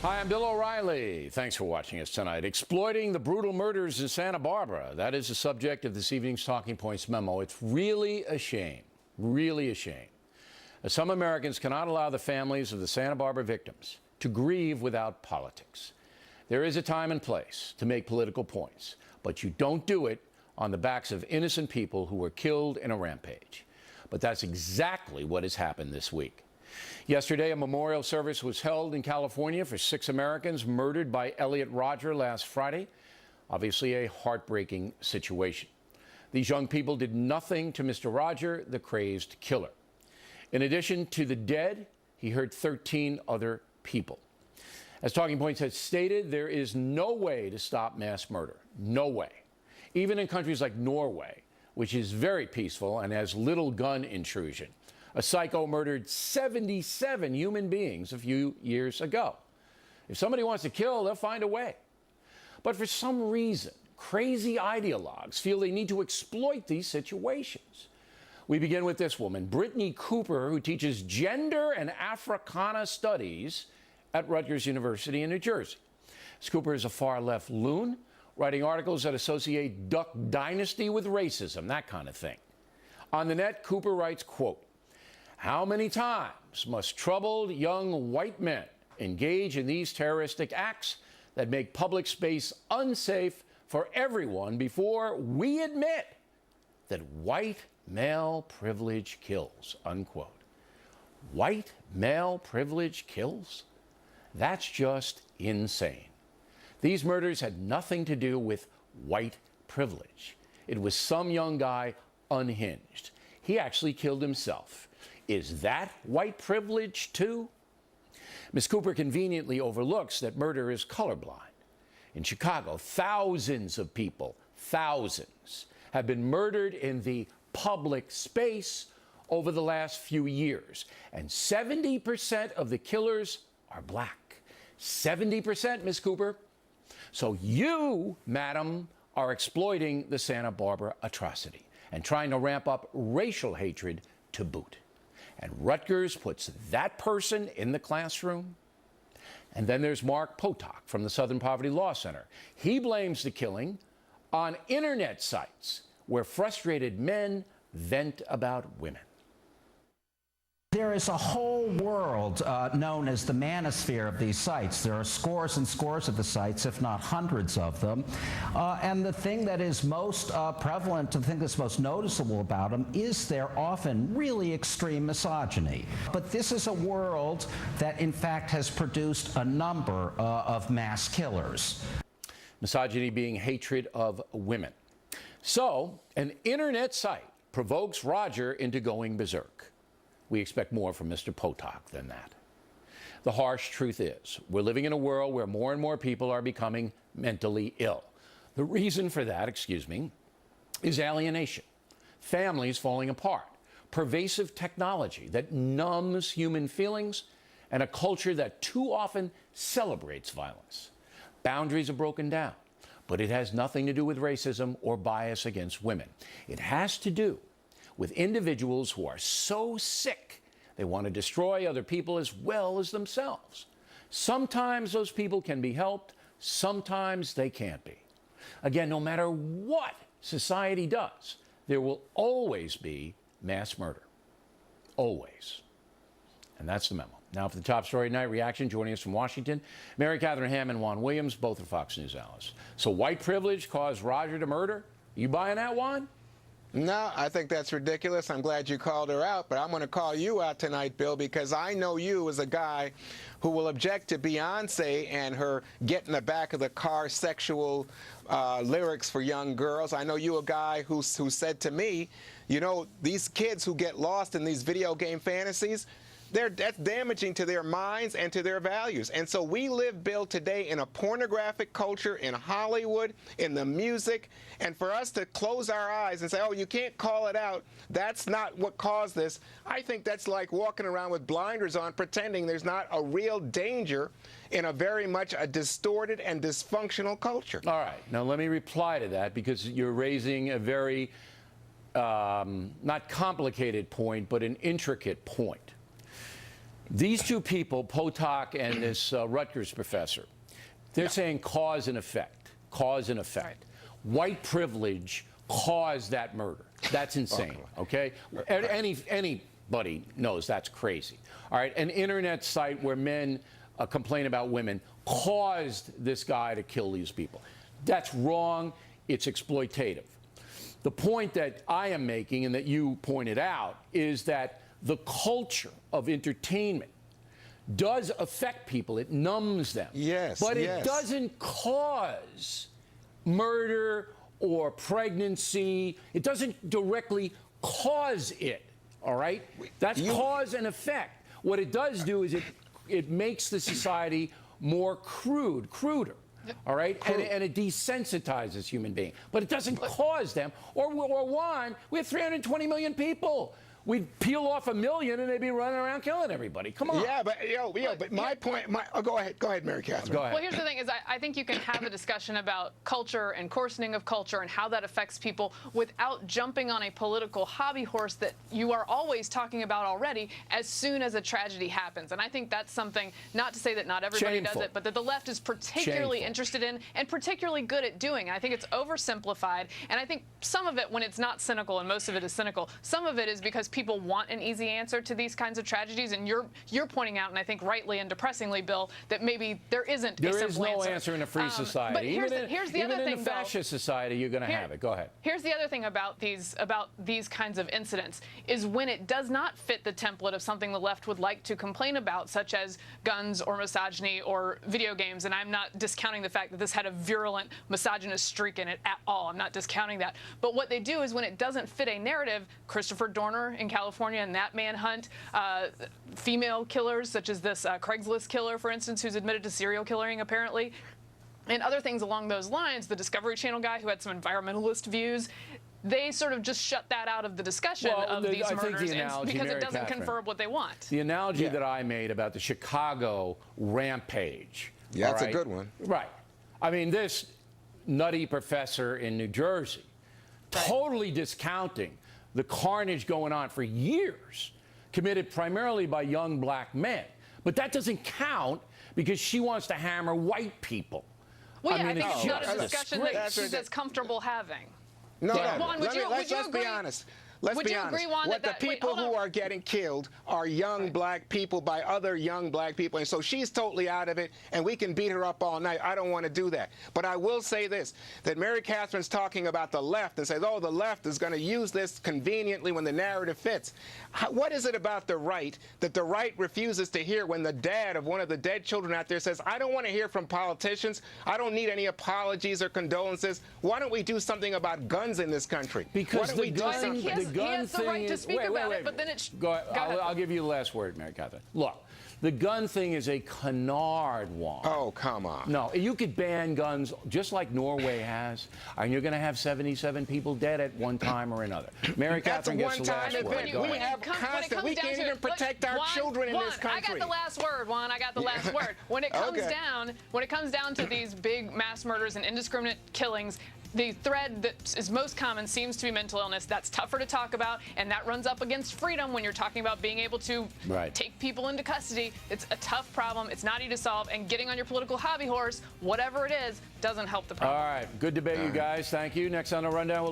Hi, I'm Bill O'Reilly. Thanks for watching us tonight. Exploiting the brutal murders in Santa Barbara. That is the subject of this evening's Talking Points memo. It's really a shame, really a shame. Some Americans cannot allow the families of the Santa Barbara victims to grieve without politics. There is a time and place to make political points, but you don't do it on the backs of innocent people who were killed in a rampage. But that's exactly what has happened this week. Yesterday, a memorial service was held in California for 6 Americans murdered by Elliot Rodger last Friday. Obviously a heartbreaking situation. These young people did nothing to Mr. Rodger, the crazed killer. In addition to the dead, he hurt 13 other people. As Talking Points has stated, there is no way to stop mass murder. No way. Even in countries like Norway, which is very peaceful and has little gun intrusion. A psycho murdered 77 human beings a few years ago. If somebody wants to kill, they'll find a way. But for some reason, crazy ideologues feel they need to exploit these situations. We begin with this woman, Brittany Cooper, who teaches gender and Africana studies at Rutgers University in New Jersey. Ms. Cooper is a far-left loon, writing articles that associate Duck Dynasty with racism, that kind of thing. On the net, Cooper writes, quote, "How many times must troubled young white men engage in these terroristic acts that make public space unsafe for everyone before we admit that white male privilege kills," unquote. White male privilege kills? That's just insane. These murders had nothing to do with white privilege. It was some young guy unhinged. He actually killed himself. Is that white privilege too? Ms. Cooper conveniently overlooks that murder is colorblind. In Chicago, thousands of people, thousands, have been murdered in the public space over the last few years. And 70% of the killers are black. 70%, Ms. Cooper. So you, madam, are exploiting the Santa Barbara atrocity and trying to ramp up racial hatred to boot. And Rutgers puts that person in the classroom. And then there's Mark Potok from the Southern Poverty Law Center. He blames the killing on internet sites where frustrated men vent about women. There is a whole world known as the manosphere of these sites. There are scores and scores of the sites, if not hundreds of them. And the thing that is most prevalent, the thing that's most noticeable about them, is their often really extreme misogyny. But this is a world that, in fact, has produced a number of mass killers. Misogyny being hatred of women. So, an internet site provokes Rodger into going berserk. We expect more from Mr. Potok than that. The harsh truth is, we're living in a world where more and more people are becoming mentally ill. The reason for that, is alienation, families falling apart, pervasive technology that numbs human feelings, and a culture that too often celebrates violence. Boundaries are broken down, but it has nothing to do with racism or bias against women. It has to do with individuals who are so sick they want to destroy other people as well as themselves. Sometimes those people can be helped, sometimes they can't be. Again, no matter what society does, there will always be mass murder. Always. And that's the memo. Now for the top story tonight, reaction joining us from Washington, Mary Catherine Ham and Juan Williams, both are Fox News analysts. So white privilege caused Rodger to murder? You buying that, Juan? No, I think that's ridiculous. I'm glad you called her out, but I'm going to call you out tonight, Bill, because I know you as a guy who will object to Beyonce and her get in the back of the car sexual lyrics for young girls. I know you a guy who said to me, you know, these kids who get lost in these video game fantasies, that's damaging to their minds and to their values. And so we live, Bill, today in a pornographic culture, in Hollywood, in the music, and for us to close our eyes and say, oh, you can't call it out, that's not what caused this, I think that's like walking around with blinders on, pretending there's not a real danger in a very much a distorted and dysfunctional culture. All right. Now, let me reply to that, because you're raising a very, not complicated point, but an intricate point. These two people, Potok and this Rutgers professor, they're saying cause and effect. Cause and effect. Right. White privilege caused that murder. That's insane, okay? Anybody knows that's crazy. All right, an internet site where men complain about women caused this guy to kill these people. That's wrong. It's exploitative. The point that I am making and that you pointed out is that the culture of entertainment does affect people. It numbs them. Yes, but it doesn't cause murder or pregnancy. It doesn't directly cause it, all right? That's cause and effect. What it does do is it makes the society more cruder. All right, and it desensitizes human beings, but it doesn't cause them. Or one, we have 320 million people. We'd peel off 1 million, and they'd be running around killing everybody. Come on. Yeah, but my point. Go ahead, Mary Catherine. Go ahead. Well, here's the thing: is I think you can have a discussion about culture and coarsening of culture and how that affects people without jumping on a political hobby horse that you are always talking about already as soon as a tragedy happens. And I think that's something, not to say that not everybody does it, but that the left is particularly interested in and particularly good at doing. And I think it's oversimplified. And I think some of it, when it's not cynical, and most of it is cynical, some of it is because people want an easy answer to these kinds of tragedies, and you're pointing out, and I think rightly and depressingly, Bill, that maybe there isn't a simple answer. There is no answer in a free society. But here's the other thing, even in a fascist society, you're going to have it. Go ahead. Here's the other thing about these kinds of incidents is when it does not fit the template of something the left would like to complain about, such as guns or misogyny or video games. And I'm not discounting the fact that this had a virulent misogynist streak in it at all. I'm not discounting that. But what they do is when it doesn't fit a narrative, Christopher Dorner in California and that manhunt, female killers such as this Craigslist killer, for instance, who's admitted to serial killing apparently, and other things along those lines, the Discovery Channel guy who had some environmentalist views, they sort of just shut that out of the discussion of these murders because it doesn't confirm what they want. The analogy that I made about the Chicago rampage. Yeah, that's a good one. Right. I mean, this nutty professor in New Jersey, totally discounting the carnage going on for years, committed primarily by young black men. But that doesn't count because she wants to hammer white people. Well, yeah, I think it's not a discussion that's comfortable having. No, Juan, let's be honest. Let's be honest. What the people who are getting killed are young black people by other young black people. And so she's totally out of it, and we can beat her up all night. I don't want to do that. But I will say this, that Mary Catherine's talking about the left and says, oh, the left is going to use this conveniently when the narrative fits. What is it about the right that the right refuses to hear when the dad of one of the dead children out there says, I don't want to hear from politicians. I don't need any apologies or condolences. Why don't we do something about guns in this country? Because the he has the right to speak about it, but then it's... Go ahead. I'll give you the last word, Mary Catherine. Look, the gun thing is a canard, Juan. Oh, come on. No, you could ban guns just like Norway has, and you're going to have 77 people dead at one time or another. Mary Catherine gets the last word. We have constant... We can't even protect our children in this country. I got the last word, Juan. I got the last word. When it comes down to these big mass murders and indiscriminate killings, the thread that is most common seems to be mental illness. That's tougher to talk about, and that runs up against freedom when you're talking about being able to take people into custody. It's a tough problem. It's not easy to solve, and getting on your political hobby horse, whatever it is, doesn't help the problem. All right. Good debate, you guys. Thank you. Next on the Rundown, we'll